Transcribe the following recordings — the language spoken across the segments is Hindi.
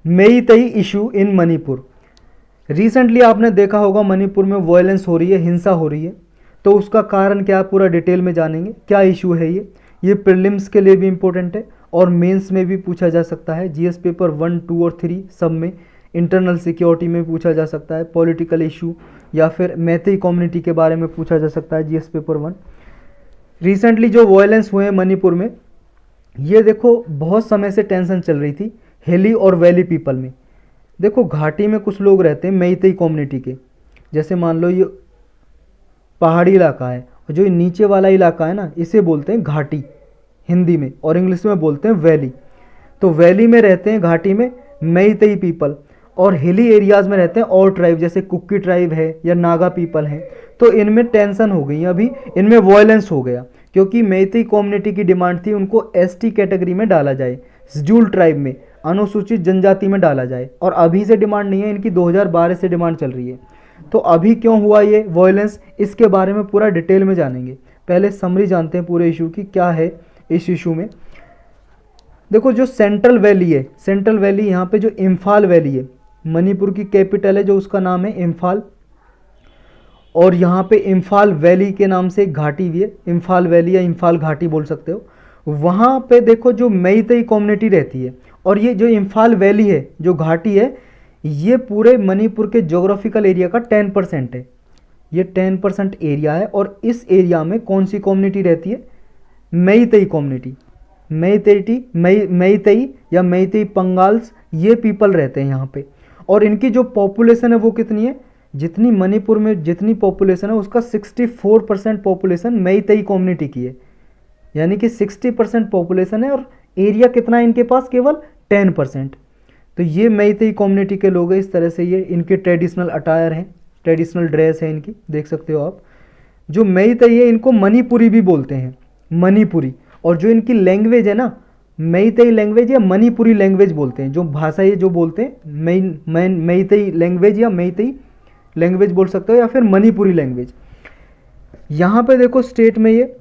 Meitei issue in Manipur. Recently आपने देखा होगा मणिपुर में वायलेंस हो रही है, हिंसा हो रही है, तो उसका कारण क्या है पूरा डिटेल में जानेंगे, क्या इशू है ये प्रीलिम्स के लिए भी इम्पोर्टेंट है और मेंस में भी पूछा जा सकता है, जीएस पेपर 1, 2 और 3 सब में, इंटरनल सिक्योरिटी में पूछा जा सकता है, पॉलिटिकल इशू या फिर मैतेई कम्युनिटी के बारे में पूछा जा सकता है जीएस पेपर 1। रिसेंटली जो वायलेंस हुए हैं मणिपुर में, ये देखो बहुत समय से टेंशन चल रही थी हिली और वैली पीपल में। देखो घाटी में कुछ लोग रहते हैं मेईतेई कम्युनिटी के, जैसे मान लो ये पहाड़ी इलाका है, और जो ये नीचे वाला इलाका है ना, इसे बोलते हैं घाटी हिंदी में, और इंग्लिश में बोलते हैं वैली। तो वैली में रहते हैं घाटी में मेईतेई पीपल, और हिली एरियाज़ में रहते हैं और ट्राइब, जैसे कुक्की ट्राइब है या नागा पीपल है। तो इनमें टेंशन हो गई, अभी इनमें वायलेंस हो गया, क्योंकि मेईतेई कम्युनिटी की डिमांड थी उनको एसटी कैटेगरी में डाला जाए, शेड्यूल्ड ट्राइब में, अनुसूचित जनजाति में डाला जाए, और अभी से डिमांड नहीं है इनकी, 2012 से डिमांड चल रही है। तो अभी क्यों हुआ ये वायलेंस, इसके बारे में पूरा डिटेल में जानेंगे। पहले समरी जानते हैं पूरे इशू की, क्या है इस इशू में। देखो जो सेंट्रल वैली है, सेंट्रल वैली यहाँ पे जो इम्फाल वैली है, मणिपुर की कैपिटल है जो उसका नाम है इम्फाल, और यहाँ पे इम्फाल वैली के नाम से एक घाटी भी है, इम्फाल वैली या इम्फाल घाटी बोल सकते हो। वहाँ पे देखो जो मेईतेई कम्युनिटी रहती है, और ये जो इम्फाल वैली है, जो घाटी है, ये पूरे मणिपुर के जोग्राफिकल एरिया का 10% है। ये 10% एरिया है, और इस एरिया में कौन सी कम्युनिटी रहती है, मेईतेई कम्युनिटी, मेईतेई या मेईतेई पंगाल्स, ये पीपल रहते हैं यहाँ पे। और इनकी जो पॉपुलेशन है वो कितनी है, जितनी मणिपुर में जितनी पॉपुलेशन है उसका 64% पॉपुलेशन मेईतेई कम्युनिटी की है, यानी कि 60% पॉपुलेशन है, और एरिया कितना है इनके पास, केवल 10%। तो ये मेईतेई कम्युनिटी के लोग हैं। इस तरह से ये इनके ट्रेडिशनल अटायर हैं, ट्रेडिशनल ड्रेस है इनकी, देख सकते हो आप। जो मेईतेई है इनको मणिपुरी भी बोलते हैं, मणिपुरी। और जो इनकी लैंग्वेज है ना, मेईतेई लैंग्वेज या मणिपुरी लैंग्वेज बोलते हैं, जो भाषा ये जो बोलते हैं, मेईतेई लैंग्वेज या मेईतेई लैंग्वेज बोल सकते हो, या फिर मणिपुरी लैंग्वेज। यहाँ पे देखो स्टेट में ये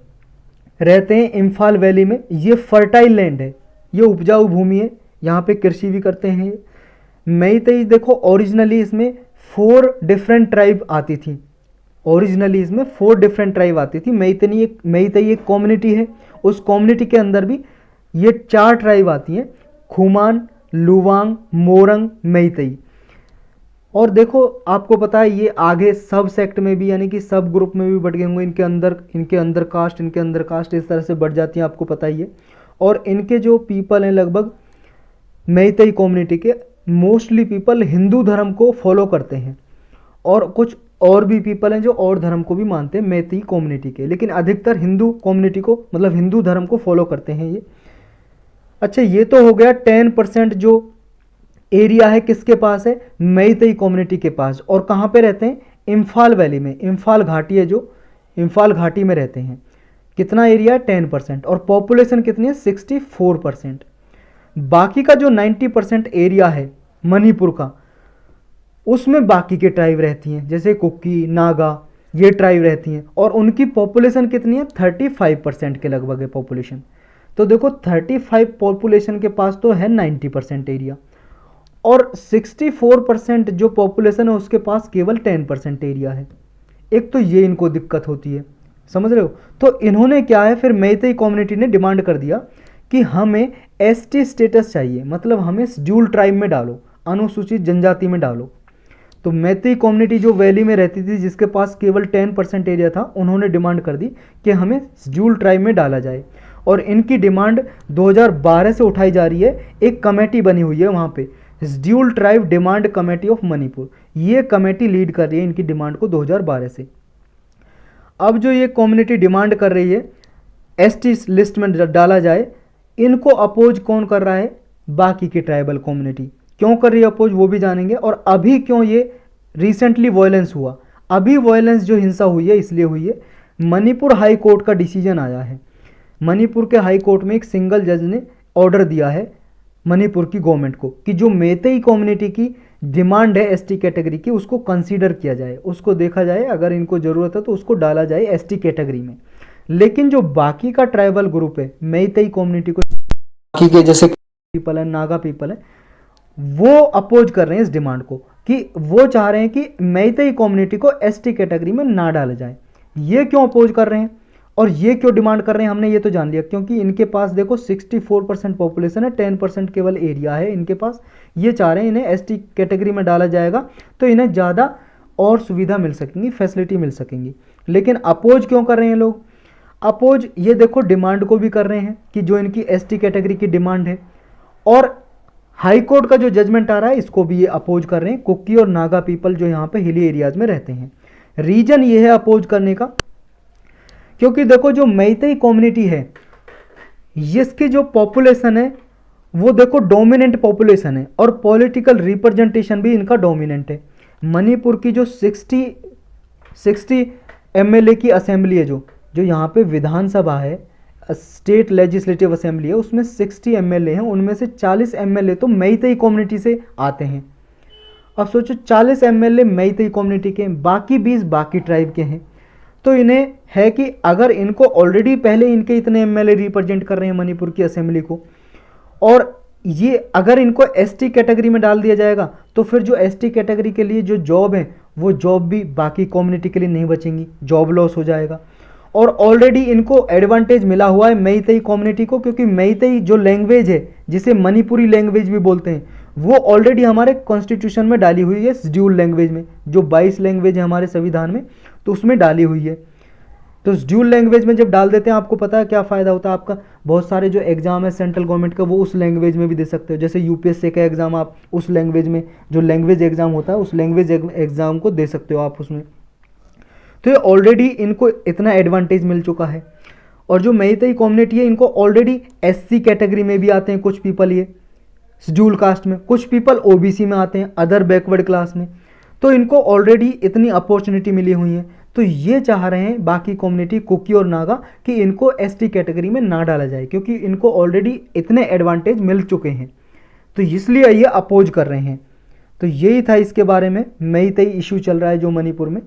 रहते हैं इम्फाल वैली में, ये फर्टाइल लैंड है, ये उपजाऊ भूमि है, यहाँ पे कृषि भी करते हैं ये। मेईतेई देखो ओरिजिनली इसमें 4 डिफरेंट ट्राइब आती थी, ओरिजिनली इसमें 4 डिफरेंट ट्राइब आती थी। मेईतेई एक कम्युनिटी है, उस कम्युनिटी के अंदर भी ये 4 ट्राइब आती हैं, खुमान, लुवांग, मोरंग, मेईतेई। और देखो आपको पता है ये आगे सब सेक्ट में भी, यानी कि सब ग्रुप में भी बढ़ गए होंगे, इनके अंदर कास्ट इस तरह से बढ़ जाती हैं, आपको पता ही है। और इनके जो पीपल हैं लगभग मेईतेई कम्युनिटी के, मोस्टली पीपल हिंदू धर्म को फॉलो करते हैं, और कुछ और भी पीपल हैं जो और धर्म को भी मानते हैं मेईतेई कम्युनिटी के, लेकिन अधिकतर हिंदू कम्युनिटी को, मतलब हिंदू धर्म को फॉलो करते हैं ये। अच्छा, ये तो हो गया 10% जो एरिया है किसके पास है, मेईतेई कम्युनिटी के पास। और कहाँ पे रहते हैं, इम्फाल वैली में, इम्फाल घाटी है जो, इम्फाल घाटी में रहते हैं। कितना एरिया है, 10%, और पॉपुलेशन कितनी है, 64%। बाकी का जो 90% एरिया है मणिपुर का, उसमें बाकी के ट्राइब रहती हैं, जैसे कुकी, नागा, ये ट्राइब रहती हैं, और उनकी पॉपुलेशन कितनी है, 35% के लगभग है पॉपुलेशन। तो देखो 35 पॉपुलेशन के पास तो है 90% एरिया, और 64% जो पॉपुलेशन है उसके पास केवल 10% एरिया है। एक तो ये इनको दिक्कत होती है, समझ रहे हो। तो इन्होंने क्या है, फिर मेईतेई कम्युनिटी ने डिमांड कर दिया कि हमें एसटी स्टेटस चाहिए, मतलब हमें शेड्यूल्ड ट्राइब में डालो, अनुसूचित जनजाति में डालो। तो मेईतेई कम्युनिटी जो वैली में रहती थी, जिसके पास केवल 10% एरिया था, उन्होंने डिमांड कर दी कि हमें शेड्यूल्ड ट्राइब में डाला जाए। और इनकी डिमांड 2012 से उठाई जा रही है, एक कमेटी बनी हुई है वहाँ पे, scheduled tribe demand committee of Manipur. ये कमेटी लीड कर रही है इनकी डिमांड को 2012 से। अब जो ये कम्युनिटी डिमांड कर रही है एसटी लिस्ट में डाला जाए, इनको अपोज कौन कर रहा है, बाकी की ट्राइबल कम्युनिटी। क्यों कर रही है अपोज वो भी जानेंगे। और अभी क्यों ये रिसेंटली वायलेंस हुआ, अभी वायलेंस जो हिंसा हुई है इसलिए हुई है, मणिपुर हाई कोर्ट का डिसीजन आया है। मणिपुर के हाई कोर्ट में एक सिंगल जज ने ऑर्डर दिया है मणिपुर की गवर्नमेंट को कि जो मेईतेई कम्युनिटी की डिमांड है एसटी कैटेगरी की, उसको कंसीडर किया जाए, उसको देखा जाए, अगर इनको ज़रूरत है तो उसको डाला जाए एसटी कैटेगरी में। लेकिन जो बाकी का ट्राइबल ग्रुप है मेईतेई कम्युनिटी को, बाकी के जैसे पीपल है, नागा पीपल है, वो अपोज कर रहे हैं इस डिमांड को, कि वो चाह रहे हैं कि मैतेई कम्युनिटी को एसटी कैटेगरी में ना डाला जाए। ये क्यों अपोज कर रहे हैं और ये क्यों डिमांड कर रहे हैं, हमने ये तो जान लिया, क्योंकि इनके पास देखो 64% पॉपुलेशन है, 10% केवल एरिया है इनके पास। ये चाह रहे हैं इन्हें एसटी कैटेगरी में डाला जाएगा तो इन्हें ज़्यादा और सुविधा मिल सकेंगी, फैसिलिटी मिल सकेंगी। लेकिन अपोज क्यों कर रहे हैं लोग? अपोज ये देखो डिमांड को भी कर रहे हैं कि जो इनकी एसटी कैटेगरी की डिमांड है, और हाई कोर्ट का जो जजमेंट आ रहा है इसको भी ये अपोज कर रहे हैं, कुकी और नागा पीपल जो यहाँ पे हिली एरियाज में रहते हैं। रीजन ये है अपोज करने का, क्योंकि देखो जो मैतेई कम्युनिटी है इसकी जो पॉपुलेशन है वो देखो डोमिनेंट पॉपुलेशन है, और पॉलिटिकल रिप्रेजेंटेशन भी इनका डोमिनेंट है। मणिपुर की जो 60 एमएलए की असेंबली है, जो यहाँ पे विधानसभा है, स्टेट लेजिस्लेटिव असेंबली है, उसमें 60 एमएलए हैं, उनमें से 40 एमएलए तो मैतेई कम्युनिटी से आते हैं। अब सोचो 40 एमएलए मैतेई कम्युनिटी के, बाकी 20 बाकी ट्राइब के हैं। तो इन्हें है कि अगर इनको ऑलरेडी पहले इनके इतने एमएलए रिप्रेजेंट कर रहे हैं मणिपुर की असेंबली को, और ये अगर इनको एसटी कैटेगरी में डाल दिया जाएगा तो फिर जो एसटी कैटेगरी के लिए जो जॉब है वो जॉब भी बाकी कम्युनिटी के लिए नहीं बचेंगी, जॉब लॉस हो जाएगा। और ऑलरेडी इनको एडवांटेज मिला हुआ है मैतेई कम्युनिटी को, क्योंकि मैतेई जो लैंग्वेज है जिसे मणिपुरी लैंग्वेज भी बोलते हैं वो ऑलरेडी हमारे कॉन्स्टिट्यूशन में डाली हुई है, शेड्यूल लैंग्वेज में, जो 22 लैंग्वेज है हमारे संविधान में तो उसमें डाली हुई है। तो शेड्यूल लैंग्वेज में जब डाल देते हैं आपको पता है क्या फ़ायदा होता है आपका, बहुत सारे जो एग्ज़ाम है सेंट्रल गवर्नमेंट का वो उस लैंग्वेज में भी दे सकते हो। जैसे यूपीएससी का एग्ज़ाम आप उस लैंग्वेज में, जो लैंग्वेज एग्ज़ाम होता है उस लैंग्वेज एग्ज़ाम को दे सकते हो आप उसमें। तो ये ऑलरेडी इनको इतना एडवांटेज मिल चुका है। और जो मैतेई कम्युनिटी है इनको ऑलरेडी एससी कैटेगरी में भी आते हैं कुछ पीपल, ये शेड्यूल कास्ट में, कुछ पीपल ओबीसी में आते हैं, अदर बैकवर्ड क्लास में। तो इनको ऑलरेडी इतनी अपॉर्चुनिटी मिली हुई है, तो ये चाह रहे हैं बाकी कम्युनिटी कुकी और नागा कि इनको एसटी कैटेगरी में ना डाला जाए, क्योंकि इनको ऑलरेडी इतने एडवांटेज मिल चुके हैं, तो इसलिए ये अपोज कर रहे हैं। तो यही था इसके बारे में, मैतेई इशू चल रहा है जो मणिपुर में।